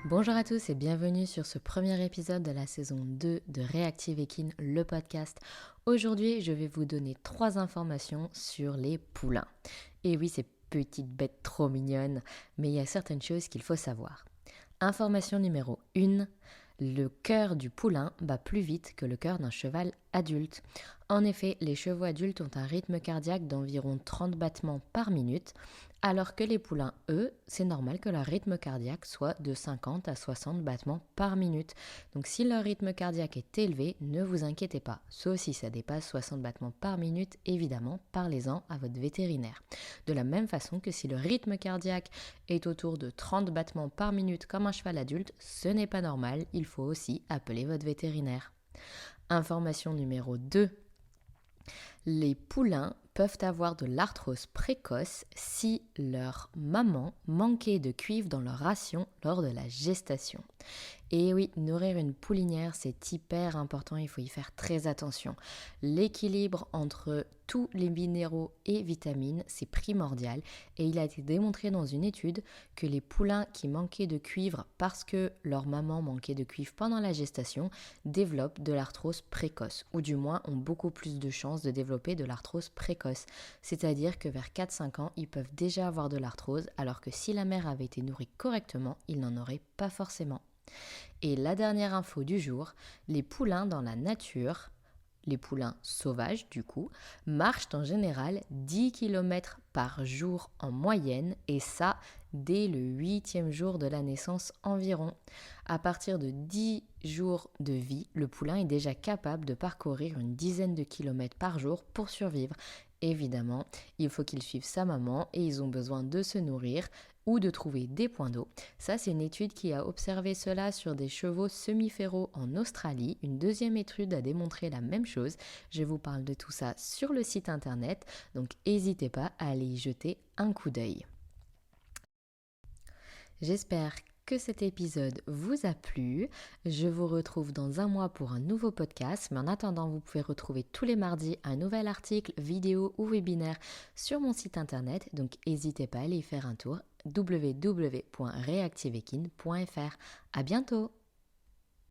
Bonjour à tous et bienvenue sur ce premier épisode de la saison 2 de Reactive Equine, le podcast. Aujourd'hui, je vais vous donner 3 informations sur les poulains. Et oui, ces petites bêtes trop mignonnes, mais il y a certaines choses qu'il faut savoir. Information numéro 1, le cœur du poulain bat plus vite que le cœur d'un cheval adulte. En effet, les chevaux adultes ont un rythme cardiaque d'environ 30 battements par minute, alors que les poulains, eux, c'est normal que leur rythme cardiaque soit de 50 à 60 battements par minute. Donc si leur rythme cardiaque est élevé, ne vous inquiétez pas, sauf si ça dépasse 60 battements par minute, évidemment, parlez-en à votre vétérinaire. De la même façon que si le rythme cardiaque est autour de 30 battements par minute comme un cheval adulte, ce n'est pas normal, il faut aussi appeler votre vétérinaire. Information numéro 2. Les poulains peuvent avoir de l'arthrose précoce si leur maman manquait de cuivre dans leur ration lors de la gestation. Et oui, nourrir une poulinière, c'est hyper important, il faut y faire très attention. L'équilibre entre tous les minéraux et vitamines, c'est primordial. Et il a été démontré dans une étude que les poulains qui manquaient de cuivre parce que leur maman manquait de cuivre pendant la gestation développent de l'arthrose précoce, ou du moins ont beaucoup plus de chances de développer de l'arthrose précoce. C'est-à-dire que vers 4-5 ans, ils peuvent déjà avoir de l'arthrose, alors que si la mère avait été nourrie correctement, ils n'en auraient pas forcément. Et la dernière info du jour, les poulains dans la nature, les poulains sauvages du coup, marchent en général 10 km par jour en moyenne et ça dès le 8e jour de la naissance environ. À partir de 10 jours de vie, le poulain est déjà capable de parcourir une dizaine de kilomètres par jour pour survivre. Évidemment, il faut qu'ils suivent sa maman et ils ont besoin de se nourrir ou de trouver des points d'eau. Ça, c'est une étude qui a observé cela sur des chevaux semi-férods en Australie. Une deuxième étude a démontré la même chose. Je vous parle de tout ça sur le site internet, donc n'hésitez pas à aller y jeter un coup d'œil. J'espère que cet épisode vous a plu. Je vous retrouve dans un mois pour un nouveau podcast, mais en attendant, vous pouvez retrouver tous les mardis un nouvel article, vidéo ou webinaire sur mon site internet, donc n'hésitez pas à aller y faire un tour www.reactiveequine.fr. À bientôt!